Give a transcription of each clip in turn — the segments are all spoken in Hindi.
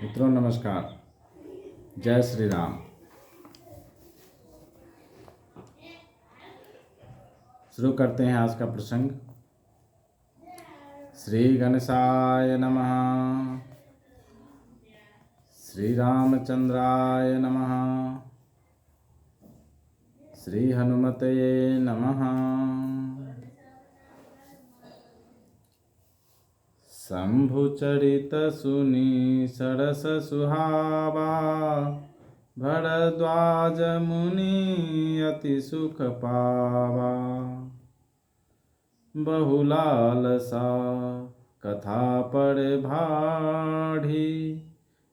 मित्रों नमस्कार। जय श्री राम। शुरू करते हैं आज का प्रसंग। श्री गणेशाय नमः। श्री रामचंद्राय नमः। श्री हनुमते नमः। शंभु चरित सुनि सरस सुहावा, भरद्वाज मुनि अति सुख पावा। बहुलालसा कथा पर भाढ़ी,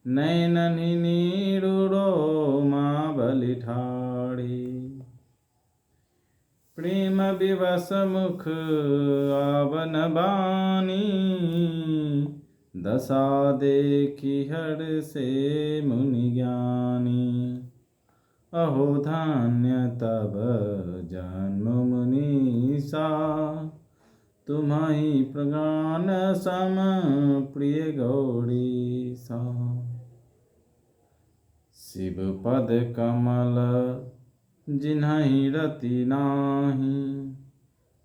नैननि नीरुरो माँ बलि ठाढ़ी। प्रेम विवश मुख आवन बानी, दशा देखी हर से मुनि ज्ञानी। अहो धन्य तब जन्म मुनीसा, तुम्हारी प्रगान सम प्रिय गौरीसा। शिव पद कमल जिन्हि रति नाही,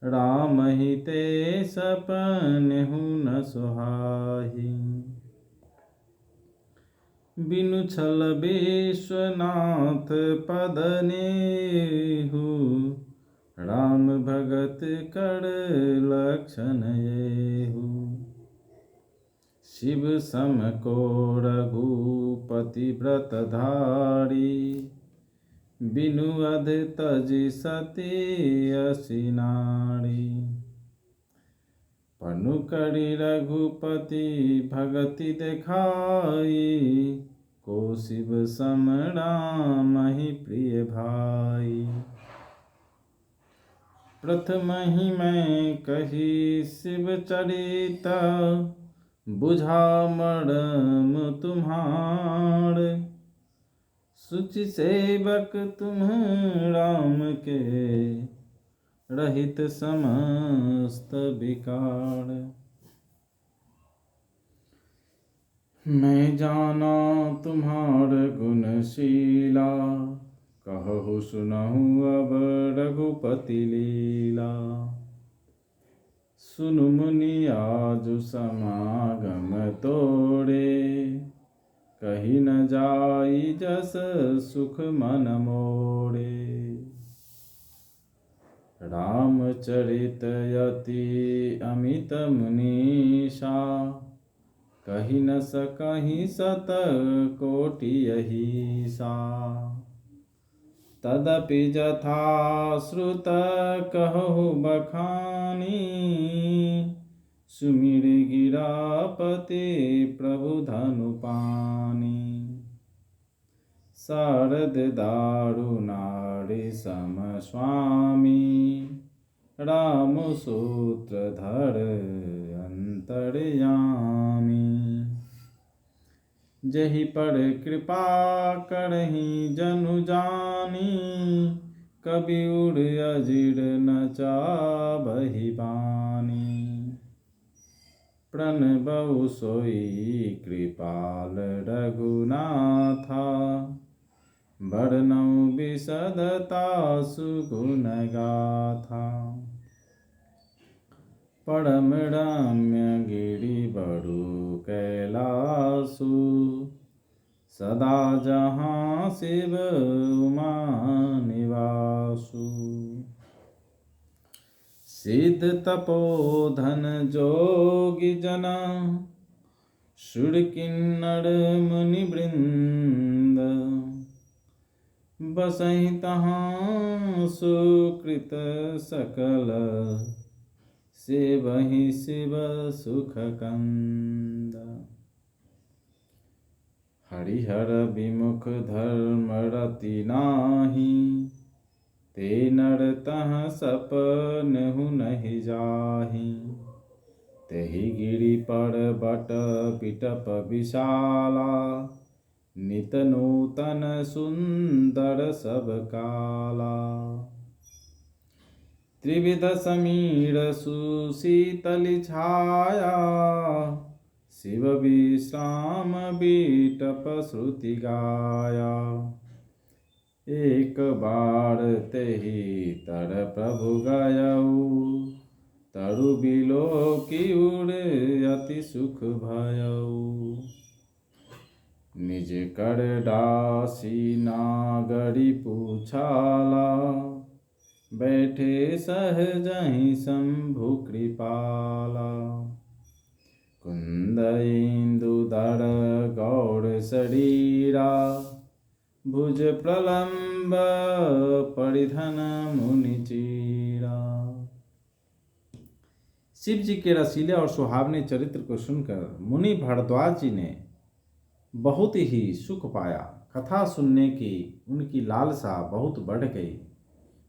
राम ही ते सपनेहु न सुहाही। बिनु छल विश्वनाथ पद नेहु, राम भगत कर लक्षण येहु। शिव सम को रघुपति व्रत धारी, बिनु अध तजि सती असी नारी। पनु करि रघुपति भगति देखाई, को शिव सम राम ही प्रिय भाई। प्रथम ही मैं कही शिव चरित, बुझा मर्म तुम्हार। सुचि सेवक तुम राम के, रहित समस्त विकार। मैं जाना तुम्हार गुणशीला, कहु सुनहु अब रघुपति लीला। सुनु मुनि आजु समागम तोड़े, कही न जाई जस सुख मन मोड़े। रामचरित अति अमित मुनीषा, कही न सकहि सत कोटि अहिसा। तदपि जथा श्रुत कहु बखानी, सुमिर गिरापति प्रभु धनु पानी। शारद दारु नारि सम स्वामी, राम सूत्रधर अंतर्यामी। जहि पर कृपा करहि जनु जानी, कबीर अजिर न चाबहि बानी। प्रणबउ सोई कृपाल रघुनाथा, बरनउ बिसदता सुगुण गाथा। परम रम्य गिरि बरु कैलासु, सदा जहाँ शिव उमा निवासु। सिद्ध तपोधन जोगी जना, सुर किन्नर मुनि वृंद। बसहि तहाँ सुकृत सकल, सेवहि शिव सुख कंद। हरिहर विमुख धर्म रति नाही, ते नर तह सपनेहु नहि जाहि। तेहि गिरि पर्वत पिटप विशाला, नित नूतन सुंदर सब काला। त्रिविध समीर सुशीतल छाया, शिव विश्राम बीटप श्रुति गाया। एक बार तेहि तर प्रभु गयऊ, तरु बिलो की उड़ अति सुख भयऊ। निज कर दासी नागरी पूछाला, बैठे सहजहि शंभु कृपाला। कुंद इंदुधर गौड़ शरीरा, भुज प्रलंब परिधन मुनि चीरा। शिव जी के रसीले और सुहावने चरित्र को सुनकर मुनि भारद्वाज जी ने बहुत ही सुख पाया। कथा सुनने की उनकी लालसा बहुत बढ़ गई।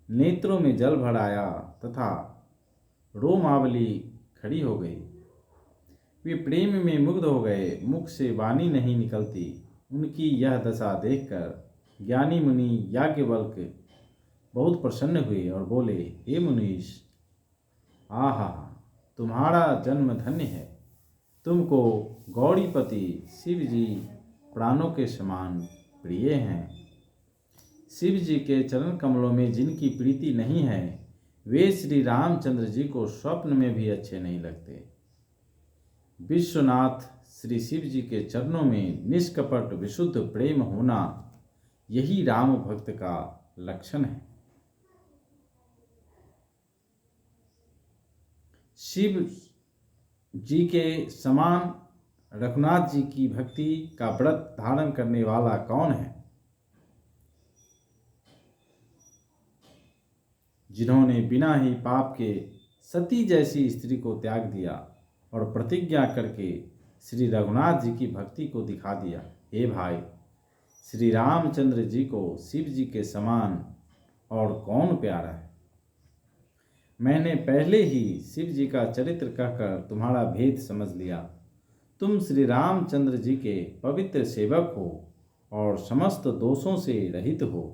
नेत्रों में जल भर आया तथा रोमावली खड़ी हो गई। वे प्रेम में मुग्ध हो गए, मुख से वाणी नहीं निकलती। उनकी यह दशा देखकर ज्ञानी मुनि याज्ञवल्क बहुत प्रसन्न हुए और बोले, हे मुनीश, आहा, तुम्हारा जन्म धन्य है। तुमको गौड़ीपति शिव जी प्राणों के समान प्रिय हैं। शिव जी के चरण कमलों में जिनकी प्रीति नहीं है, वे श्री रामचंद्र जी को स्वप्न में भी अच्छे नहीं लगते। विश्वनाथ श्री शिव जी के चरणों में निष्कपट विशुद्ध प्रेम होना, यही राम भक्त का लक्षण है। शिव जी के समान रघुनाथ जी की भक्ति का व्रत धारण करने वाला कौन है? जिन्होंने बिना ही पाप के सती जैसी स्त्री को त्याग दिया और प्रतिज्ञा करके श्री रघुनाथ जी की भक्ति को दिखा दिया। हे भाई, श्री रामचंद्र जी को शिव जी के समान और कौन प्यारा है? मैंने पहले ही शिव जी का चरित्र कहकर तुम्हारा भेद समझ लिया। तुम श्री रामचंद्र जी के पवित्र सेवक हो और समस्त दोषों से रहित हो।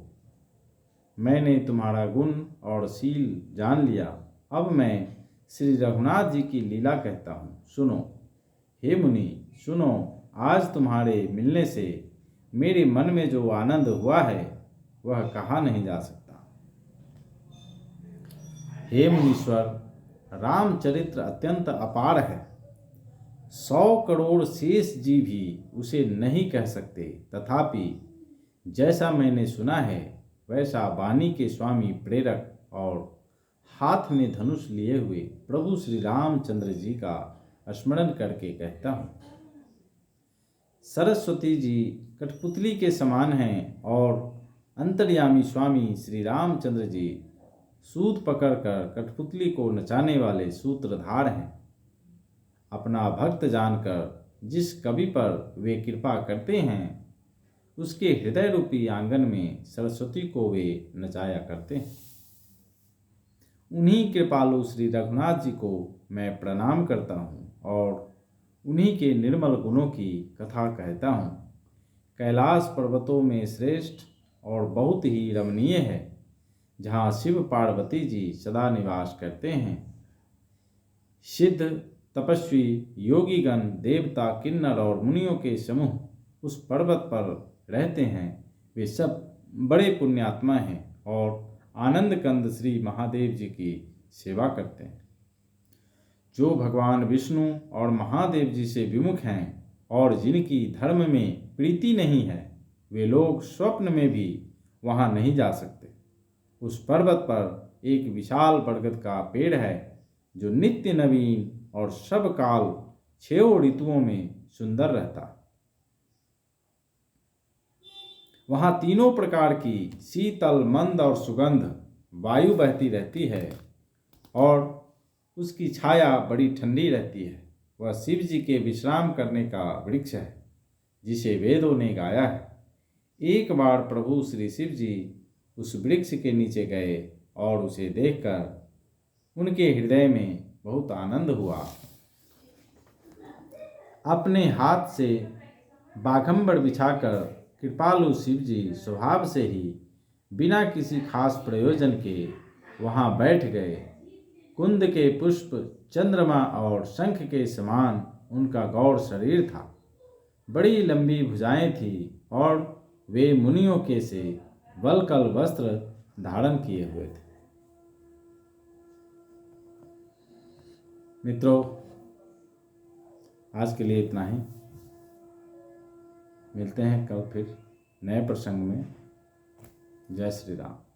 मैंने तुम्हारा गुण और शील जान लिया। अब मैं श्री रघुनाथ जी की लीला कहता हूँ, सुनो। हे मुनि, सुनो। आज तुम्हारे मिलने से मेरे मन में जो आनंद हुआ है, वह कहा नहीं जा सकता। हे मुनीश्वर, रामचरित्र अत्यंत अपार है। 100 करोड़ शेष जी भी उसे नहीं कह सकते। तथापि जैसा मैंने सुना है, वैसा वाणी के स्वामी प्रेरक और हाथ में धनुष लिए हुए प्रभु श्री रामचंद्र जी का स्मरण करके कहता हूँ। सरस्वती जी कठपुतली के समान हैं और अंतर्यामी स्वामी श्री रामचंद्र जी सूत पकड़कर कठपुतली को नचाने वाले सूत्रधार हैं। अपना भक्त जानकर जिस कवि पर वे कृपा करते हैं, उसके हृदय रूपी आंगन में सरस्वती को वे नचाया करते हैं। उन्हीं कृपालु श्री रघुनाथ जी को मैं प्रणाम करता हूँ और उन्हीं के निर्मल गुणों की कथा कहता हूँ। कैलाश पर्वतों में श्रेष्ठ और बहुत ही रमणीय है, जहाँ शिव पार्वती जी सदा निवास करते हैं। सिद्ध, तपस्वी, योगीगण, देवता, किन्नर और मुनियों के समूह उस पर्वत पर रहते हैं। वे सब बड़े पुण्यात्मा हैं और आनंद कंद श्री महादेव जी की सेवा करते हैं। जो भगवान विष्णु और महादेव जी से विमुख हैं और जिनकी धर्म में प्रीति नहीं है, वे लोग स्वप्न में भी वहां नहीं जा सकते। उस पर्वत पर एक विशाल बरगद का पेड़ है, जो नित्य नवीन और सब काल 6 ऋतुओं में सुंदर रहता है। वहाँ 3 प्रकार की शीतल, मंद और सुगंध वायु बहती रहती है और उसकी छाया बड़ी ठंडी रहती है। वह शिव जी के विश्राम करने का वृक्ष है, जिसे वेदों ने गाया है। एक बार प्रभु श्री शिव जी उस वृक्ष के नीचे गए और उसे देखकर उनके हृदय में बहुत आनंद हुआ। अपने हाथ से बाघंबर बिछाकर कृपालु शिव जी स्वभाव से ही बिना किसी खास प्रयोजन के वहाँ बैठ गए। कुंद के पुष्प चंद्रमा और शंख के समान उनका गौर शरीर था, बड़ी लंबी भुजाएं थी और वे मुनियों के से वलकल वस्त्र धारण किए हुए थे। मित्रों, आज के लिए इतना ही। मिलते हैं कल फिर नए प्रसंग में। जय श्री राम।